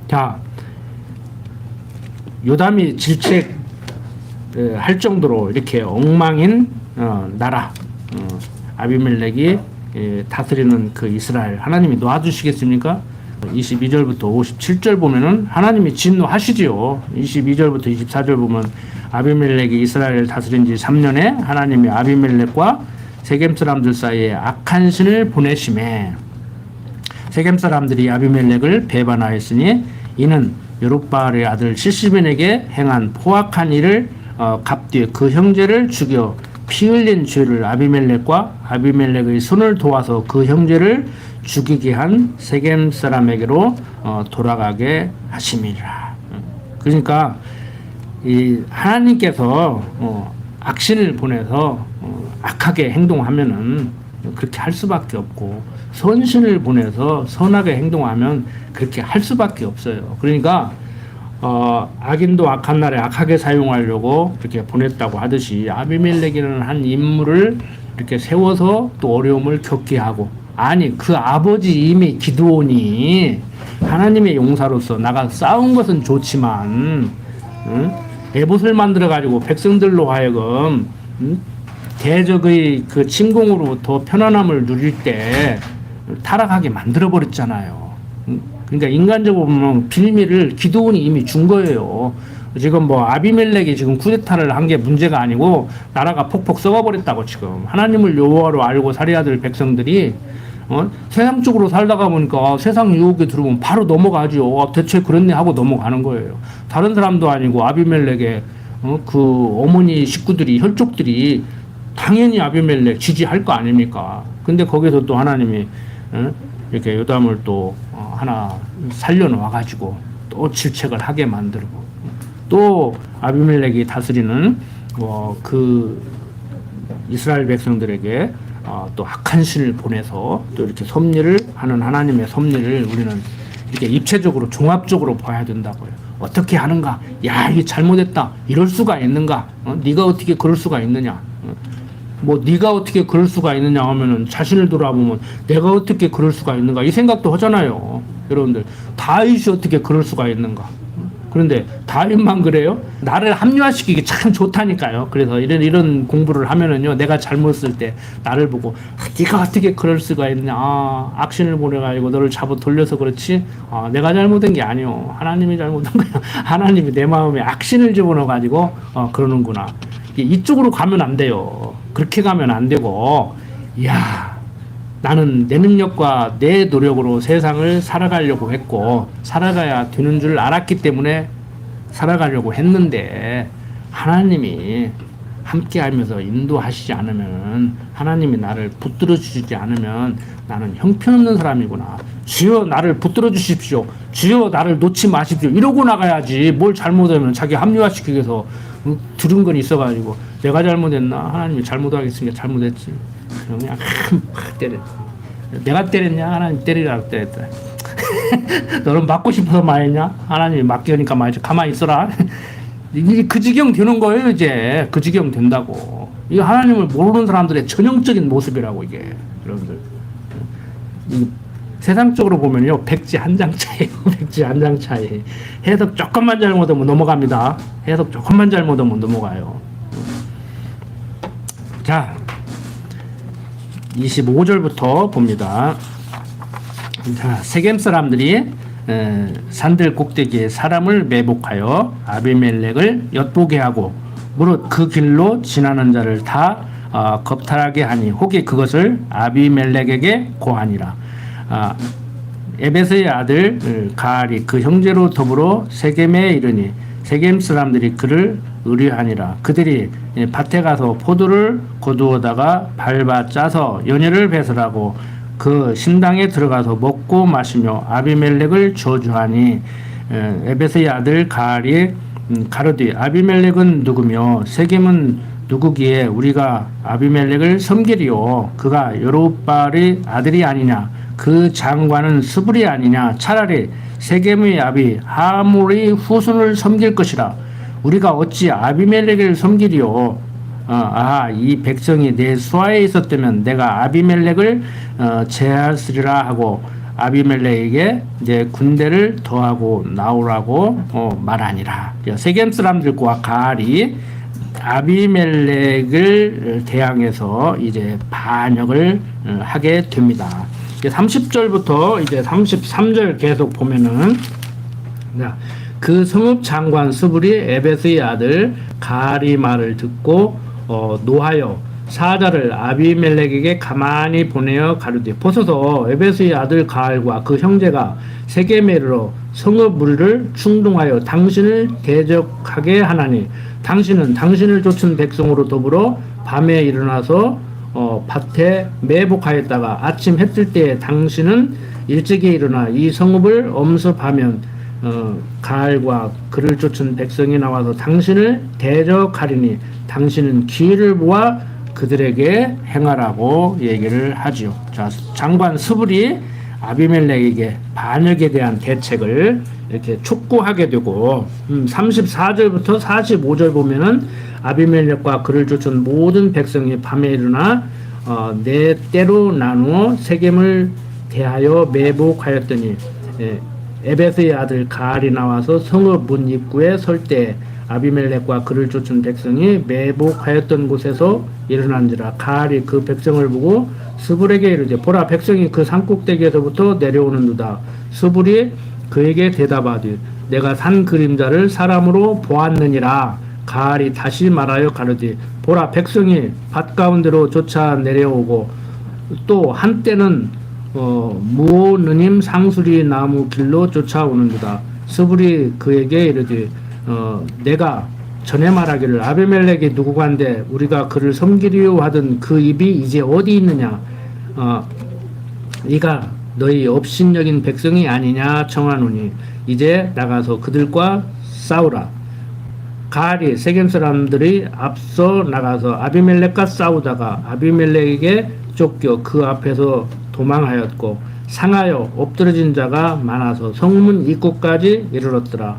Speaker 1: 자, 요담이 질책 할 정도로 이렇게 엉망인 나라, 아비멜렉이 다스리는 그 이스라엘, 하나님이 놔두시겠습니까? 22절부터 57절 보면은 하나님이 진노하시지요. 22절부터 24절 보면 아비멜렉이 이스라엘을 다스린 지 3년에 하나님이 아비멜렉과 세겜 사람들 사이에 악한 신을 보내심에 세겜 사람들이 아비멜렉을 배반하였으니 이는 여룹바알의 아들 70인에게 행한 포악한 일을 갚되 그 형제를 죽여 피 흘린 죄를 아비멜렉과 아비멜렉의 손을 도와서 그 형제를 죽이게 한 세겜 사람에게로 돌아가게 하심이라. 그러니까 이 하나님께서 악신을 보내서 악하게 행동하면은 그렇게 할 수밖에 없고, 선신을 보내서 선하게 행동하면 그렇게 할 수밖에 없어요. 그러니까 악인도 악한 날에 악하게 사용하려고 이렇게 보냈다고 하듯이 아비멜렉이라는 한 인물을 이렇게 세워서 또 어려움을 겪게 하고, 아니 그 아버지 이미 기드온이 하나님의 용사로서 나가 싸운 것은 좋지만 에봇을 만들어 가지고 백성들로 하여금 대적의 그 침공으로부터 편안함을 누릴 때 타락하게 만들어 버렸잖아요. 그러니까 인간적으로 보면 빌미를 기드온이 이미 준 거예요. 지금 뭐 아비멜렉이 지금 쿠데타를 한 게 문제가 아니고 나라가 폭폭 썩어버렸다고. 지금 하나님을 여호와로 알고 살아야 될 백성들이 세상적으로 살다가 보니까 세상 유혹에 들어오면 바로 넘어가죠. 대체 그랬네 하고 넘어가는 거예요. 다른 사람도 아니고 아비멜렉의 그 어머니 식구들이, 혈족들이 당연히 아비멜렉 지지할 거 아닙니까? 근데 거기서 또 하나님이 이렇게 요담을 또 하나 살려놓아 가지고 또 질책을 하게 만들고, 또 아비멜렉이 다스리는 그 이스라엘 백성들에게 또 악한 신을 보내서 또 이렇게 섭리를 하는 하나님의 섭리를 우리는 이렇게 입체적으로 종합적으로 봐야 된다고요. 어떻게 하는가? 야, 이게 잘못했다. 이럴 수가 있는가? 네가 어떻게 그럴 수가 있느냐? 뭐 네가 어떻게 그럴 수가 있느냐 하면은 자신을 돌아보면 내가 어떻게 그럴 수가 있는가 이 생각도 하잖아요. 여러분들, 다윗이 어떻게 그럴 수가 있는가? 그런데 다윗만 그래요? 나를 합리화시키기 참 좋다니까요. 그래서 이런 공부를 하면은요, 내가 잘못했을 때 나를 보고 네가 어떻게 그럴 수가 있느냐, 악신을 보내가지고 너를 잡아 돌려서 그렇지, 내가 잘못한 게 아니요, 하나님이 잘못한 거야. 하나님이 내 마음에 악신을 집어넣어가지고 그러는구나. 이쪽으로 가면 안 돼요. 그렇게 가면 안 되고, 이야, 나는 내 능력과 내 노력으로 세상을 살아가려고 했고 살아가야 되는 줄 알았기 때문에 살아가려고 했는데, 하나님이 함께 하면서 인도하시지 않으면, 하나님이 나를 붙들어 주시지 않으면 나는 형편없는 사람이구나. 주여 나를 붙들어 주십시오. 주여 나를 놓지 마십시오. 이러고 나가야지. 뭘 잘못하면 자기 합리화시키기 위해서 들은 건 있어가지고 내가 잘못했나? 하나님이 잘못하겠으니까 잘못했지. 그냥 팍 때려. 내가 때렸냐? 하나님 때리라고 때렸다. 너는 맞고 싶어서 말했냐? 하나님이 맞게 하니까 말이지. 가만히 있어라. 이게 그 지경 되는 거예요. 이제 그 지경 된다고. 이게 하나님을 모르는 사람들의 전형적인 모습이라고, 이게. 여러분들, 세상적으로 보면요, 백지 한 장 차이. 백지 한 장 차이. 해석 조금만 잘못하면 넘어갑니다. 해석 조금만 잘못하면 넘어가요. 자, 25절부터 봅니다. 자, 세겜 사람들이 산들 꼭대기에 사람을 매복하여 아비멜렉을 엿보게 하고 무릇 그 길로 지나는 자를 다 겁탈하게 하니 혹이 그것을 아비멜렉에게 고하니라. 에베스의 아들 가알이 그 형제로 더불어 세겜에 이르니 세겜 사람들이 그를 의뢰하니라. 그들이 밭에 가서 포도를 거두어다가 밟아 짜서 연회를 배설하고 그 신당에 들어가서 먹고 마시며 아비멜렉을 저주하니 에베스의 아들 가알이 가로되 아비멜렉은 누구며 세겜은 누구기에 우리가 아비멜렉을 섬기리요. 그가 여룹발의 아들이 아니냐. 그 장관은 스불이 아니냐. 차라리 세겜의 아비 하몰의 후손을 섬길 것이라. 우리가 어찌 아비멜렉을 섬기리요. 이 백성이 내 수하에 있었다면 내가 아비멜렉을 제하으리라 하고 아비멜렉에게 이제 군대를 더하고 나오라고 말하니라. 세겜 사람들과 가알이 아비멜렉을 대항해서 이제 반역을 하게 됩니다. 30절부터 이제 33절 계속 보면은 그 성읍 장관 스불이 에벳의 아들 가알이 말을 듣고 노하여 사자를 아비멜렉에게 가만히 보내어 가르되 보소서 에벳의 아들 가알과 그 형제가 세겜에 이르러 성읍 무리를 충동하여 당신을 대적하게 하나니 당신은 당신을 쫓은 백성으로 더불어 밤에 일어나서 밭에 매복하였다가 아침 해 뜰 때에 당신은 일찍이 일어나 이 성읍을 엄습하면 가알과 그를 쫓은 백성이 나와서 당신을 대적하리니 당신은 기회를 모아 그들에게 행하라고 얘기를 하지요. 자, 장관 스불이 아비멜렉에게 반역에 대한 대책을 이렇게 촉구하게 되고 34절부터 45절 보면은 아비멜렉과 그를 쫓은 모든 백성이 밤에 일어나 네 때로 나누어 세겜을 대하여 매복하였더니 에벳의 아들 가알이 나와서 성읍 문 입구에 설 때 아비멜렉과 그를 쫓은 백성이 매복하였던 곳에서 일어난지라. 가알이 그 백성을 보고 스불에게 이르되 보라 백성이 그 산꼭대기에서부터 내려오는도다. 스불이 그에게 대답하되 내가 산 그림자를 사람으로 보았느니라. 가알이 다시 말하여 가르되 보라 백성이 밭 가운데로 쫓아 내려오고 또 한때는 무오느님 상수리 나무 길로 쫓아오는도다. 스불이 그에게 이르되 내가 전에 말하기를 아비멜렉이 누구간데 우리가 그를 섬기려 하던 그 입이 이제 어디 있느냐. 이가 너희 업신여긴 백성이 아니냐 청하노니 이제 나가서 그들과 싸우라. 가알이 세겜 사람들이 앞서 나가서 아비멜렉과 싸우다가 아비멜렉에게 쫓겨 그 앞에서 도망하였고 상하여 엎드러진 자가 많아서 성문 입구까지 이르렀더라.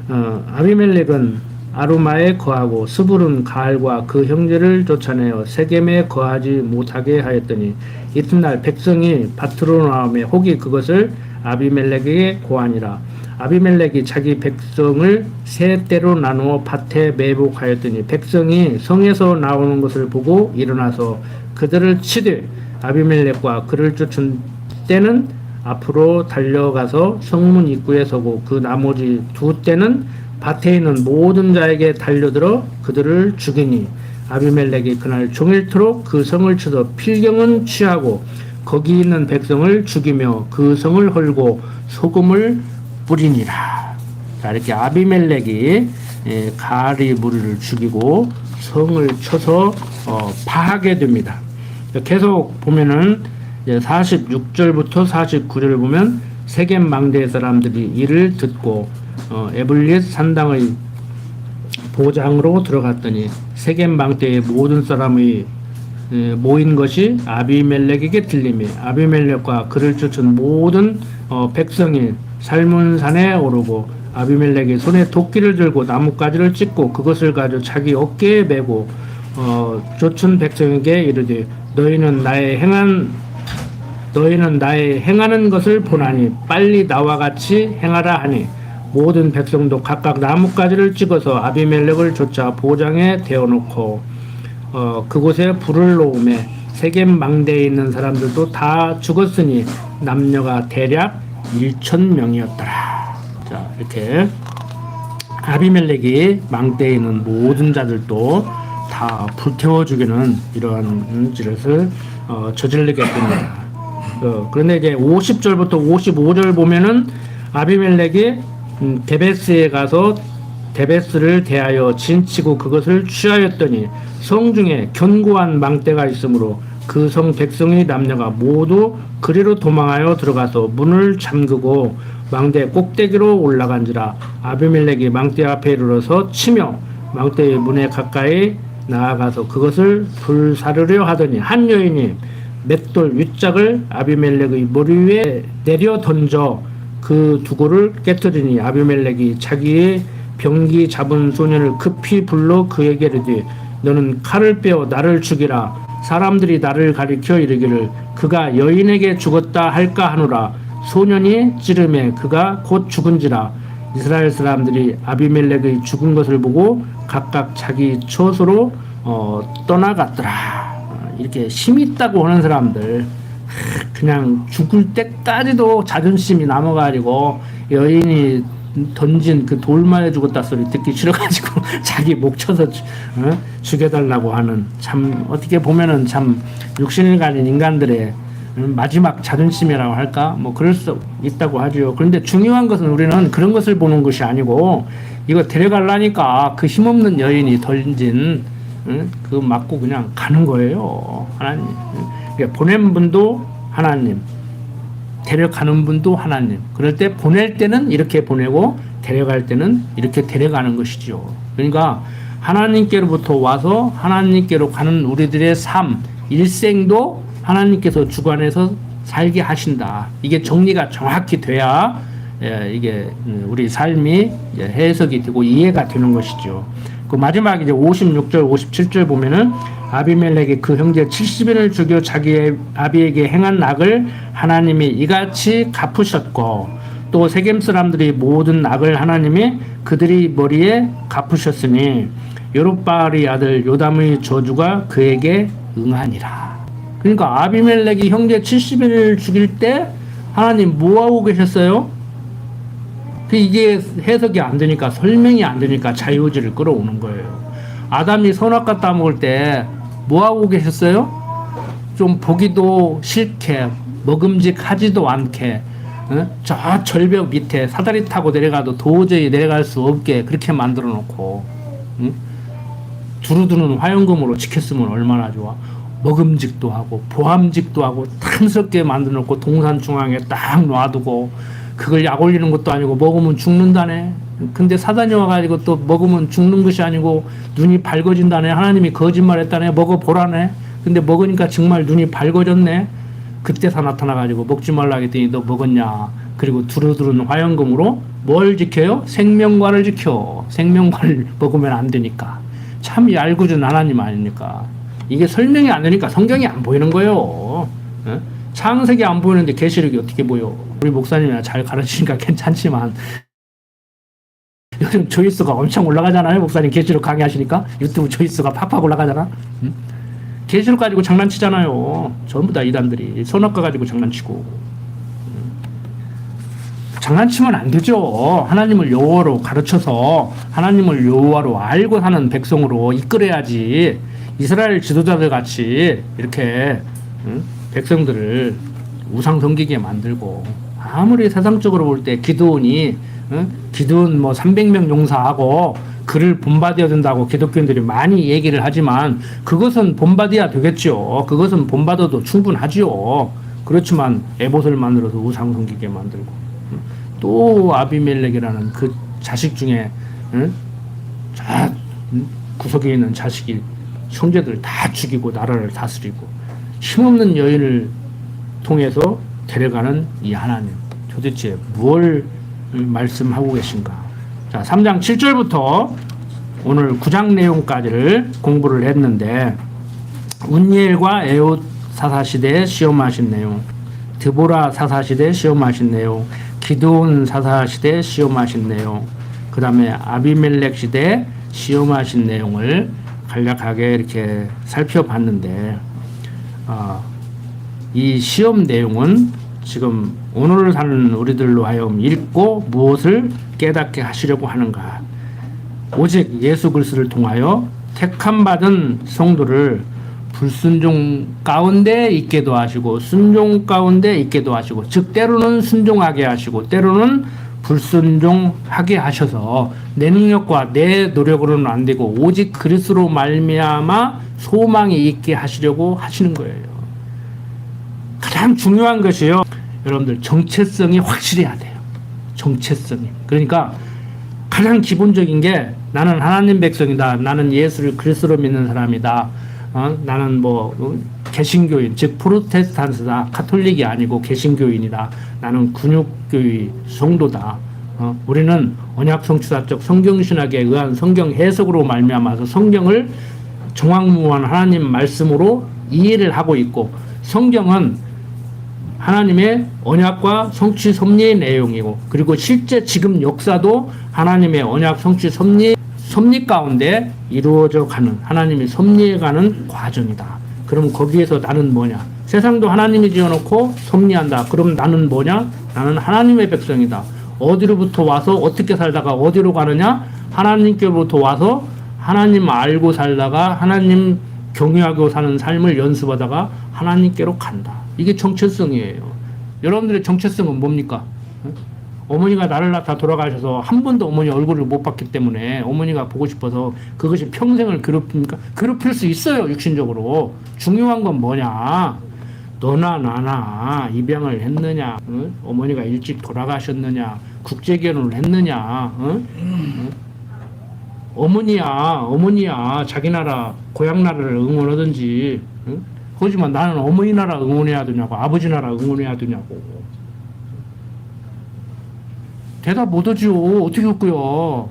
Speaker 1: 아비멜렉은 아루마에 거하고 스불은 가알과 그 형제를 쫓아내어 세겜에 거하지 못하게 하였더니 이튿날 백성이 밭으로 나오매 혹이 그것을 아비멜렉에게 고하니라. 아비멜렉이 자기 백성을 세 때로 나누어 밭에 매복하였더니 백성이 성에서 나오는 것을 보고 일어나서 그들을 치되 아비멜렉과 그를 쫓은 때는 앞으로 달려가서 성문 입구에 서고 그 나머지 두 때는 밭에 있는 모든 자에게 달려들어 그들을 죽이니 아비멜렉이 그날 종일토록 그 성을 쳐서 필경은 취하고 거기 있는 백성을 죽이며 그 성을 헐고 소금을 뿌리니라. 자, 이렇게 아비멜렉이 가알의 무리를 죽이고 성을 쳐서 파하게 됩니다. 계속 보면은 46절부터 49절을 보면 세겜 망대 사람들이 이를 듣고 에블릿 산당의 보장으로 들어갔더니 세겜 망대의 모든 사람이 모인 것이 아비멜렉에게 들리며 아비멜렉과 그를 쫓은 모든 백성이 살문산에 오르고 아비멜렉이 손에 도끼를 들고 나뭇가지를 찢고 그것을 가지고 자기 어깨에 메고 쫓은 백성에게 이르되 너희는 나의 행하는 것을 보나니 빨리 나와 같이 행하라 하니 모든 백성도 각각 나뭇가지를 찍어서 아비멜렉을 쫓아 보장에 대어놓고 그곳에 불을 놓으매 세겜 망대에 있는 사람들도 다 죽었으니 남녀가 대략 1,000명이었더라. 자, 이렇게 아비멜렉이 망대에 있는 모든 자들도 다 불태워 죽이는 이러한 짓을 저지르게 됩니다. 그런데 이제 50절부터 55절 보면은 아비멜렉이 데베스에 가서 데베스를 대하여 진치고 그것을 취하였더니 성 중에 견고한 망대가 있으므로 그 성 백성의 남녀가 모두 그리로 도망하여 들어가서 문을 잠그고 망대 꼭대기로 올라간지라. 아비멜렉이 망대 앞에 이르러서 치며 망대의 문에 가까이 나아가서 그것을 불사르려 하더니 한 여인이 맷돌 윗짝을 아비멜렉의 머리 위에 내려 던져 그 두고를 깨뜨리니 아비멜렉이 자기의 병기 잡은 소년을 급히 불러 그에게 이르되 너는 칼을 빼어 나를 죽이라. 사람들이 나를 가리켜 이르기를 그가 여인에게 죽었다 할까 하노라. 소년이 찌름에 그가 곧 죽은지라. 이스라엘 사람들이 아비멜렉의 죽은 것을 보고 각각 자기 처소로 떠나갔더라. 이렇게 힘 있다고 하는 사람들 그냥 죽을 때까지도 자존심이 남아가지고 여인이 던진 그 돌만에 죽었다 소리 듣기 싫어가지고 자기 목 쳐서 죽여달라고 하는, 참 어떻게 보면은 참 육신을 가진 인간들의 마지막 자존심이라고 할까 뭐 그럴 수 있다고 하죠. 그런데 중요한 것은 우리는 그런 것을 보는 것이 아니고 이거 데려가려니까 그 힘없는 여인이 던진 그거 맞고 그냥 가는 거예요. 하나님. 그러니까 보낸 분도 하나님, 데려가는 분도 하나님. 그럴 때 보낼 때는 이렇게 보내고 데려갈 때는 이렇게 데려가는 것이죠. 그러니까 하나님께로부터 와서 하나님께로 가는 우리들의 삶, 일생도 하나님께서 주관해서 살게 하신다. 이게 정리가 정확히 돼야 이게 우리 삶이 해석이 되고 이해가 되는 것이죠. 그 마지막 이제 56절, 57절 보면은 아비멜렉이 그 형제 70인을 죽여 자기의 아비에게 행한 악을 하나님이 이같이 갚으셨고 또 세겜 사람들이 모든 악을 하나님이 그들이 머리에 갚으셨으니 여룹바알의 아들 요담의 저주가 그에게 응하니라. 그러니까 아비멜렉이 형제 70인을 죽일 때 하나님 뭐하고 계셨어요? 이게 해석이 안 되니까, 설명이 안 되니까 자유의지를 끌어오는 거예요. 아담이 선악과 따먹을 때 뭐하고 계셨어요? 좀 보기도 싫게, 먹음직하지도 않게, 저 절벽 밑에 사다리 타고 내려가도 도저히 내려갈 수 없게 그렇게 만들어 놓고, 두루두는 화영금으로 지켰으면 얼마나 좋아. 먹음직도 하고 보함직도 하고 탐스럽게 만들어 놓고 동산 중앙에 딱 놔두고 그걸 약 올리는 것도 아니고 먹으면 죽는다네. 근데 사단이 와가지고 또 먹으면 죽는 것이 아니고 눈이 밝아진다네. 하나님이 거짓말했다네. 먹어보라네. 근데 먹으니까 정말 눈이 밝아졌네. 그때서 나타나가지고 먹지 말라 했더니 너 먹었냐. 그리고 두루두른 화영금으로 뭘 지켜요? 생명과를 지켜. 생명과를 먹으면 안 되니까. 참 얄궂은 하나님 아닙니까? 이게 설명이 안 되니까 성경이 안 보이는 거예요. 창세기 안 보이는데 계시록이 어떻게 보여? 우리 목사님이 잘 가르치니까 괜찮지만 요즘 조회수가 엄청 올라가잖아요. 목사님 계시록 강의하시니까 유튜브 조회수가 팍팍 올라가잖아. 계시록 가지고 장난치잖아요. 전부 다 이단들이 선악과 가지고 장난치고. 장난치면 안 되죠. 하나님을 여호와로 가르쳐서 하나님을 여호와로 알고 사는 백성으로 이끌어야지. 이스라엘 지도자들 같이 이렇게 백성들을 우상 섬기게 만들고, 아무리 세상적으로 볼 때 기드온이 기드온 뭐 300명 용사하고 그를 본받아야 된다고 기독교인들이 많이 얘기를 하지만 그것은 본받아야 되겠죠. 그것은 본받아도 충분하지요. 그렇지만 에봇을 만들어서 우상 섬기게 만들고, 또 아비멜렉이라는 그 자식 중에 저 구석에 있는 자식이 형제들 다 죽이고 나라를 다스리고 힘없는 여인을 통해서 데려가는 이 하나님, 도대체 뭘 말씀하고 계신가? 자, 3장 7절부터 오늘 9장 내용까지를 공부를 했는데, 운니엘과 에웃 사사시대에 시험하신 내용, 드보라 사사시대에 시험하신 내용, 기드온 사사시대에 시험하신 내용, 그 다음에 아비멜렉 시대에 시험하신 내용을 간략하게 이렇게 살펴봤는데, 이 시험 내용은 지금 오늘을 사는 우리들로 하여금 읽고 무엇을 깨닫게 하시려고 하는가. 오직 예수 그리스도를 통하여 택함받은 성도를 불순종 가운데 있게도 하시고 순종 가운데 있게도 하시고, 즉 때로는 순종하게 하시고 때로는 불순종하게 하셔서 내 능력과 내 노력으로는 안 되고 오직 그리스도로 말미암아 소망이 있게 하시려고 하시는 거예요. 가장 중요한 것이요, 여러분들 정체성이 확실해야 돼요. 정체성이. 그러니까 가장 기본적인 게 나는 하나님 백성이다. 나는 예수를 그리스도로 믿는 사람이다. 나는 개신교인, 즉 프로테스탄트다. 카톨릭이 아니고 개신교인이다. 나는 근육교의 성도다. 우리는 언약 성취사적 성경신학에 의한 성경 해석으로 말미암아서 성경을 정확무한 하나님 말씀으로 이해를 하고 있고, 성경은 하나님의 언약과 성취 섭리의 내용이고, 그리고 실제 지금 역사도 하나님의 언약 성취 섭리 가운데 이루어져 가는, 하나님이 섭리해가는 과정이다. 그럼 거기에서 나는 뭐냐? 세상도 하나님이 지어놓고 섭리한다. 그럼 나는 뭐냐? 나는 하나님의 백성이다. 어디로부터 와서 어떻게 살다가 어디로 가느냐? 하나님께로부터 와서 하나님 알고 살다가 하나님 경외하고 사는 삶을 연습하다가 하나님께로 간다. 이게 정체성이에요. 여러분들의 정체성은 뭡니까? 어머니가 나를 낳다 돌아가셔서 한 번도 어머니 얼굴을 못 봤기 때문에 어머니가 보고 싶어서 그것이 평생을 괴롭힙니까? 괴롭힐 수 있어요, 육신적으로. 중요한 건 뭐냐? 너나 나나 입양을 했느냐? 어머니가 일찍 돌아가셨느냐? 국제결혼을 했느냐? 어머니야 자기 나라 고향 나라를 응원하든지. 하지만 나는 어머니 나라 응원해야 되냐고, 아버지 나라 응원해야 되냐고. 대답 못하죠. 어떻게 할거요?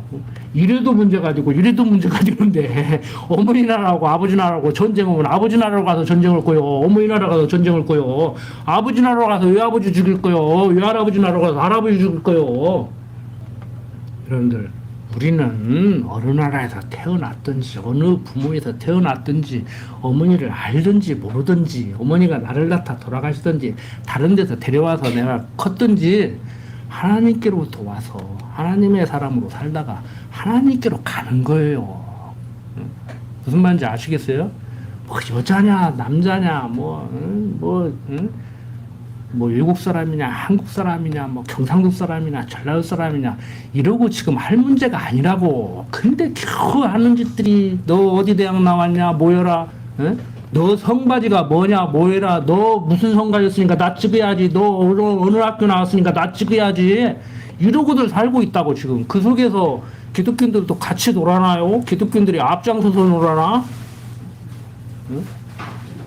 Speaker 1: 이래도 문제가 되고 이래도 문제가 되는데 어머니 나라하고 아버지 나라하고 전쟁하면 아버지 나라로 가서 전쟁을 거요, 어머니 나라 가서 전쟁을 거요. 아버지 나라로 가서 외아버지 죽일 거요, 외할아버지 나라로 가서 할아버지 죽일 거요. 여러분들, 우리는 어느 나라에서 태어났든지 어느 부모에서 태어났든지 어머니를 알든지 모르든지 어머니가 나를 낳다 돌아가시든지 다른 데서 데려와서 내가 컸든지 하나님께로부터 와서 하나님의 사람으로 살다가 하나님께로 가는 거예요. 무슨 말인지 아시겠어요? 여자냐 남자냐 외국 사람이냐 한국 사람이냐 경상도 사람이냐 전라도 사람이냐 이러고 지금 할 문제가 아니라고. 근데 겨우 하는 짓들이 너 어디 대학 나왔냐 모여라, 너 성바지가 뭐냐 뭐해라, 너 무슨 성가졌으니까 나 찍어야지, 너 어느 학교 나왔으니까 나 찍어야지, 이러고들 살고 있다고. 지금 그 속에서 기독교인들도 같이 놀아나요? 기독교인들이 앞장서서 놀아나?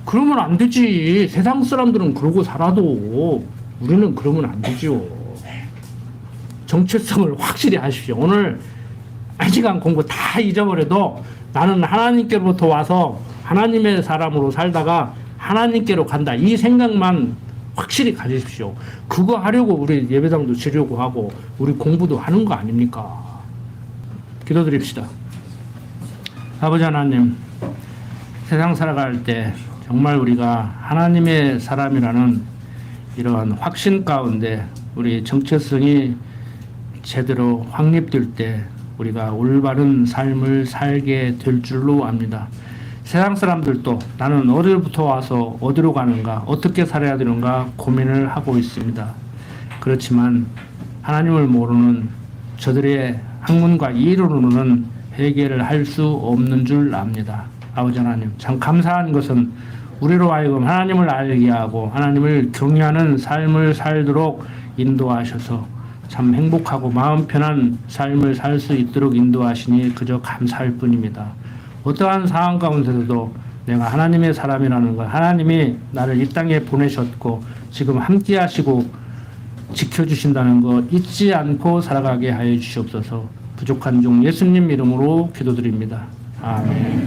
Speaker 1: 그러면 안 되지. 세상 사람들은 그러고 살아도 우리는 그러면 안 되죠. 정체성을 확실히 하십시오. 오늘 1시간 공부 다 잊어버려도 나는 하나님께로부터 와서 하나님의 사람으로 살다가 하나님께로 간다. 이 생각만 확실히 가지십시오. 그거 하려고 우리 예배당도 지려고 하고 우리 공부도 하는 거 아닙니까? 기도드립시다. 아버지 하나님, 세상 살아갈 때 정말 우리가 하나님의 사람이라는 이러한 확신 가운데 우리 정체성이 제대로 확립될 때 우리가 올바른 삶을 살게 될 줄로 압니다. 세상 사람들도 나는 어디로부터 와서 어디로 가는가, 어떻게 살아야 되는가 고민을 하고 있습니다. 그렇지만 하나님을 모르는 저들의 학문과 이론으로는 해결을 할 수 없는 줄 압니다. 아버지 하나님, 참 감사한 것은 우리로 하여금 하나님을 알게 하고 하나님을 경외하는 삶을 살도록 인도하셔서 참 행복하고 마음 편한 삶을 살 수 있도록 인도하시니 그저 감사할 뿐입니다. 어떠한 상황 가운데서도 내가 하나님의 사람이라는 것, 하나님이 나를 이 땅에 보내셨고 지금 함께 하시고 지켜주신다는 것 잊지 않고 살아가게 하여 주시옵소서. 부족한 종 예수님 이름으로 기도드립니다. 아멘.